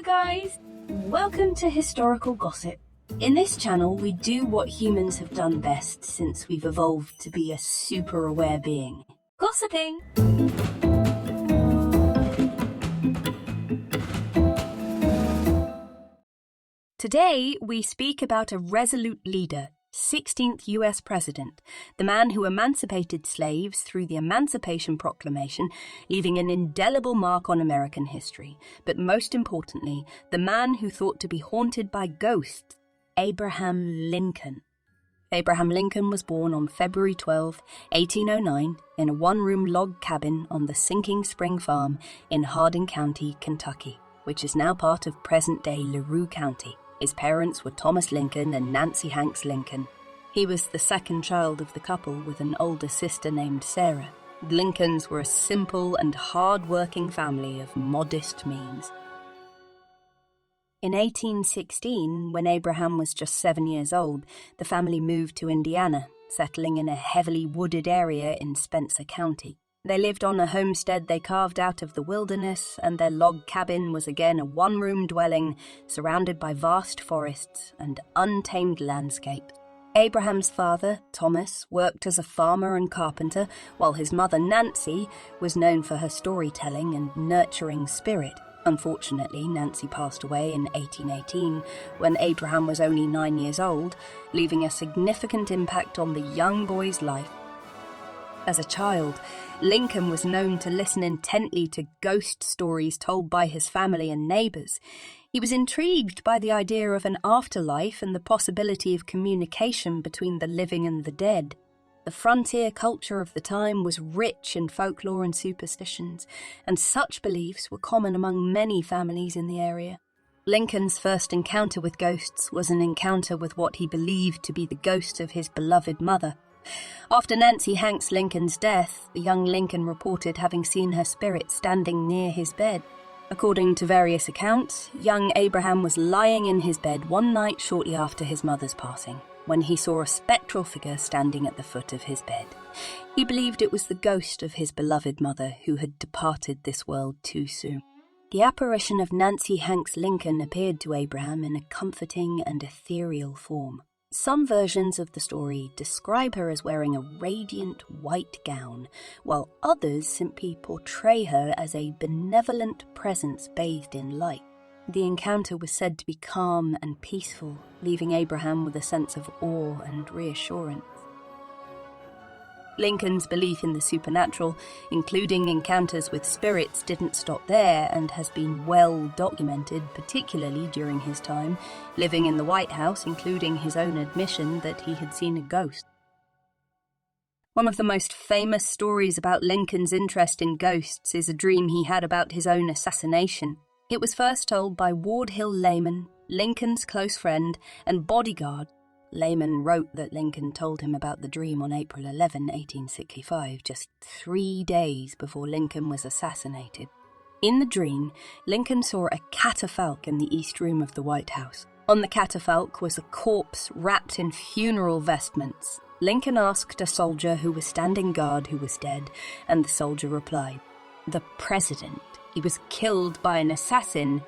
guys! Welcome to Historical Gossip. In this channel, we do what humans have done best since we've evolved to be a super aware being. Gossiping! Today, we speak about a resolute leader, 16th US President, the man who emancipated slaves through the Emancipation Proclamation, leaving an indelible mark on American history, but most importantly, the man who thought to be haunted by ghosts, Abraham Lincoln. Abraham Lincoln was born on February 12, 1809, in a one-room log cabin on the Sinking Spring Farm in Hardin County, Kentucky, which is now part of present-day LaRue County. His parents were Thomas Lincoln and Nancy Hanks Lincoln. He was the second child of the couple with an older sister named Sarah. The Lincolns were a simple and hard-working family of modest means. In 1816, when Abraham was just 7 years old, the family moved to Indiana, settling in a heavily wooded area in Spencer County. They lived on a homestead they carved out of the wilderness, and their log cabin was again a one-room dwelling surrounded by vast forests and untamed landscapes. Abraham's father, Thomas, worked as a farmer and carpenter, while his mother, Nancy, was known for her storytelling and nurturing spirit. Unfortunately, Nancy passed away in 1818 when Abraham was only 9 years old, leaving a significant impact on the young boy's life. As a child, Lincoln was known to listen intently to ghost stories told by his family and neighbours. He was intrigued by the idea of an afterlife and the possibility of communication between the living and the dead. The frontier culture of the time was rich in folklore and superstitions, and such beliefs were common among many families in the area. Lincoln's first encounter with ghosts was an encounter with what he believed to be the ghost of his beloved mother. After Nancy Hanks Lincoln's death, the young Lincoln reported having seen her spirit standing near his bed. According to various accounts, young Abraham was lying in his bed one night shortly after his mother's passing, when he saw a spectral figure standing at the foot of his bed. He believed it was the ghost of his beloved mother who had departed this world too soon. The apparition of Nancy Hanks Lincoln appeared to Abraham in a comforting and ethereal form. Some versions of the story describe her as wearing a radiant white gown, while others simply portray her as a benevolent presence bathed in light. The encounter was said to be calm and peaceful, leaving Abraham with a sense of awe and reassurance. Lincoln's belief in the supernatural, including encounters with spirits, didn't stop there and has been well documented, particularly during his time living in the White House, including his own admission that he had seen a ghost. One of the most famous stories about Lincoln's interest in ghosts is a dream he had about his own assassination. It was first told by Ward Hill Layman, Lincoln's close friend and bodyguard. Layman wrote that Lincoln told him about the dream on April 11, 1865, just 3 days before Lincoln was assassinated. In the dream, Lincoln saw a catafalque in the East Room of the White House. On the catafalque was a corpse wrapped in funeral vestments. Lincoln asked a soldier who was standing guard who was dead, and the soldier replied, "The President. He was killed by an assassin."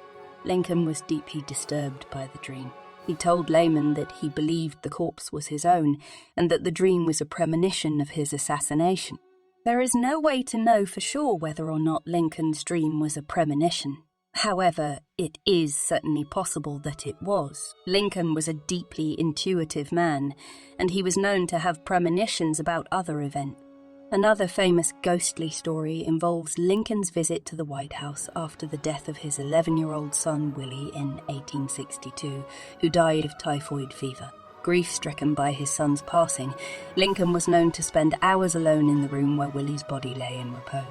Lincoln was deeply disturbed by the dream. He told Layman that he believed the corpse was his own, and that the dream was a premonition of his assassination. There is no way to know for sure whether or not Lincoln's dream was a premonition. However, it is certainly possible that it was. Lincoln was a deeply intuitive man, and he was known to have premonitions about other events. Another famous ghostly story involves Lincoln's visit to the White House after the death of his 11-year-old son Willie in 1862, who died of typhoid fever. Grief-stricken by his son's passing, Lincoln was known to spend hours alone in the room where Willie's body lay in repose.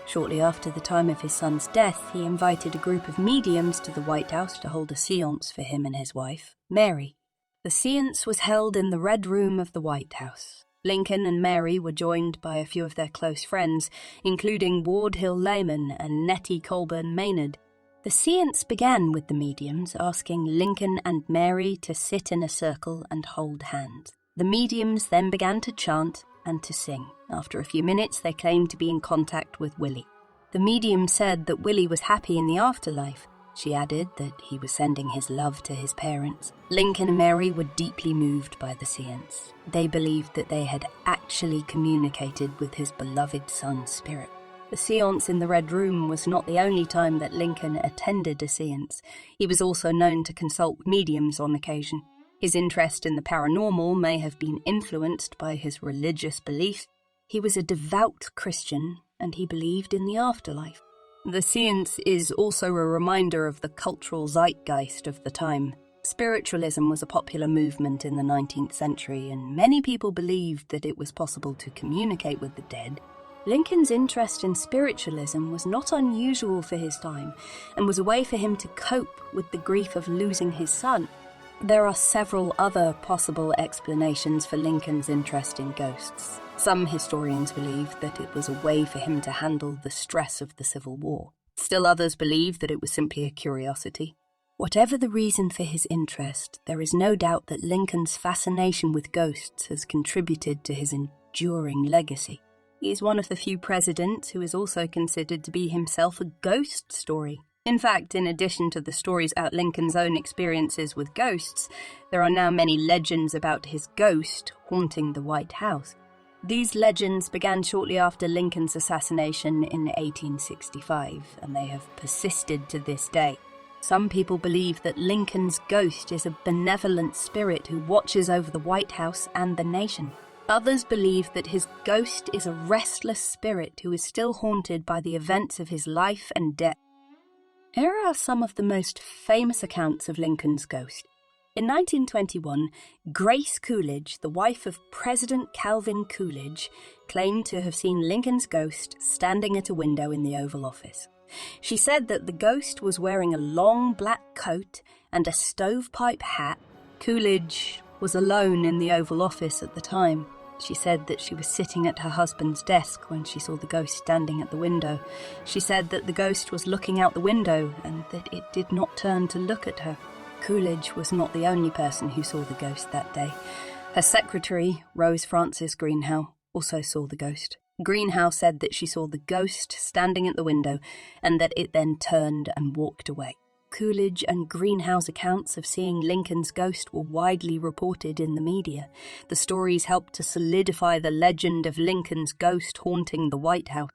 Shortly after the time of his son's death, he invited a group of mediums to the White House to hold a séance for him and his wife, Mary. The séance was held in the Red Room of the White House. Lincoln and Mary were joined by a few of their close friends, including Ward Hill Layman and Nettie Colburn Maynard. The séance began with the mediums asking Lincoln and Mary to sit in a circle and hold hands. The mediums then began to chant and to sing. After a few minutes, they claimed to be in contact with Willie. The medium said that Willie was happy in the afterlife. She added that he was sending his love to his parents. Lincoln and Mary were deeply moved by the seance. They believed that they had actually communicated with his beloved son's spirit. The seance in the Red Room was not the only time that Lincoln attended a seance. He was also known to consult mediums on occasion. His interest in the paranormal may have been influenced by his religious beliefs. He was a devout Christian, and he believed in the afterlife. The seance is also a reminder of the cultural zeitgeist of the time. Spiritualism was a popular movement in the 19th century, and many people believed that it was possible to communicate with the dead. Lincoln's interest in spiritualism was not unusual for his time, and was a way for him to cope with the grief of losing his son. There are several other possible explanations for Lincoln's interest in ghosts. Some historians believe that it was a way for him to handle the stress of the Civil War. Still others believe that it was simply a curiosity. Whatever the reason for his interest, there is no doubt that Lincoln's fascination with ghosts has contributed to his enduring legacy. He is one of the few presidents who is also considered to be himself a ghost story. In fact, in addition to the stories about Lincoln's own experiences with ghosts, there are now many legends about his ghost haunting the White House. These legends began shortly after Lincoln's assassination in 1865, and they have persisted to this day. Some people believe that Lincoln's ghost is a benevolent spirit who watches over the White House and the nation. Others believe that his ghost is a restless spirit who is still haunted by the events of his life and death. Here are some of the most famous accounts of Lincoln's ghost. In 1921, Grace Coolidge, the wife of President Calvin Coolidge, claimed to have seen Lincoln's ghost standing at a window in the Oval Office. She said that the ghost was wearing a long black coat and a stovepipe hat. Coolidge was alone in the Oval Office at the time. She said that she was sitting at her husband's desk when she saw the ghost standing at the window. She said that the ghost was looking out the window and that it did not turn to look at her. Coolidge was not the only person who saw the ghost that day. Her secretary, Rose Frances Greenhow, also saw the ghost. Greenhow said that she saw the ghost standing at the window and that it then turned and walked away. Coolidge and Greenhow's accounts of seeing Lincoln's ghost were widely reported in the media. The stories helped to solidify the legend of Lincoln's ghost haunting the White House.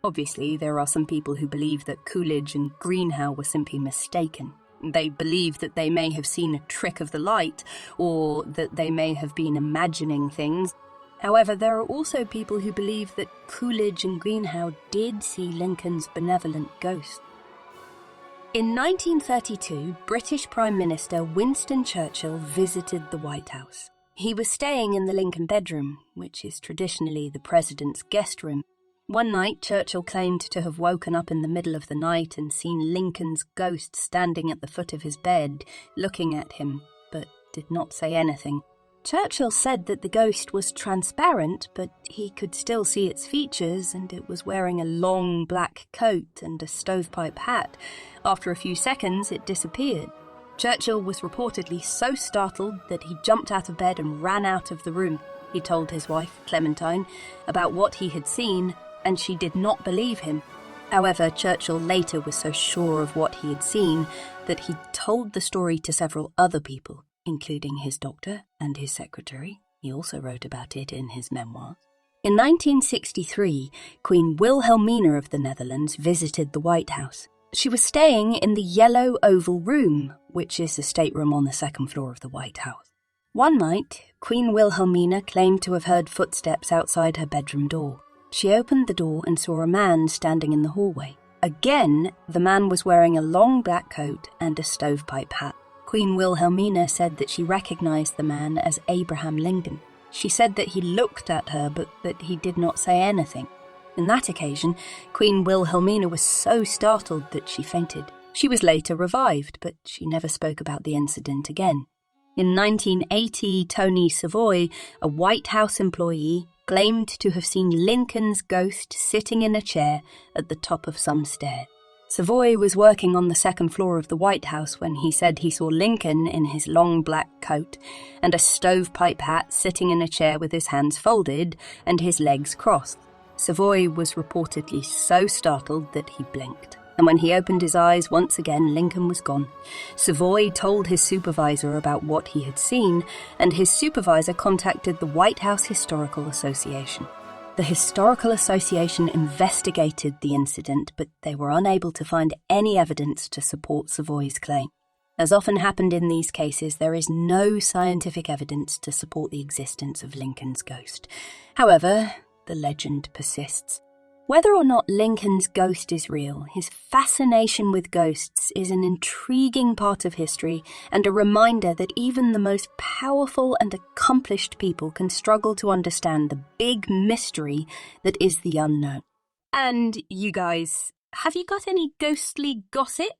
Obviously, there are some people who believe that Coolidge and Greenhow were simply mistaken. They believe that they may have seen a trick of the light, or that they may have been imagining things. However, there are also people who believe that Coolidge and Greenhow did see Lincoln's benevolent ghost. In 1932, British Prime Minister Winston Churchill visited the White House. He was staying in the Lincoln bedroom, which is traditionally the president's guest room. One night, Churchill claimed to have woken up in the middle of the night and seen Lincoln's ghost standing at the foot of his bed, looking at him, but did not say anything. Churchill said that the ghost was transparent, but he could still see its features, and it was wearing a long black coat and a stovepipe hat. After a few seconds, it disappeared. Churchill was reportedly so startled that he jumped out of bed and ran out of the room. He told his wife, Clementine, about what he had seen, and she did not believe him. However, Churchill later was so sure of what he had seen that he told the story to several other people, including his doctor and his secretary. He also wrote about it in his memoirs. In 1963, Queen Wilhelmina of the Netherlands visited the White House. She was staying in the Yellow Oval Room, which is the stateroom on the second floor of the White House. One night, Queen Wilhelmina claimed to have heard footsteps outside her bedroom door. She opened the door and saw a man standing in the hallway. Again, the man was wearing a long black coat and a stovepipe hat. Queen Wilhelmina said that she recognized the man as Abraham Lincoln. She said that he looked at her, but that he did not say anything. On that occasion, Queen Wilhelmina was so startled that she fainted. She was later revived, but she never spoke about the incident again. In 1980, Tony Savoy, a White House employee, claimed to have seen Lincoln's ghost sitting in a chair at the top of some stairs. Savoy was working on the second floor of the White House when he said he saw Lincoln in his long black coat and a stovepipe hat sitting in a chair with his hands folded and his legs crossed. Savoy was reportedly so startled that he blinked. And when he opened his eyes once again, Lincoln was gone. Savoy told his supervisor about what he had seen, and his supervisor contacted the White House Historical Association. The Historical Association investigated the incident, but they were unable to find any evidence to support Savoy's claim. As often happened in these cases, there is no scientific evidence to support the existence of Lincoln's ghost. However, the legend persists. Whether or not Lincoln's ghost is real, his fascination with ghosts is an intriguing part of history and a reminder that even the most powerful and accomplished people can struggle to understand the big mystery that is the unknown. And you guys, have you got any ghostly gossip?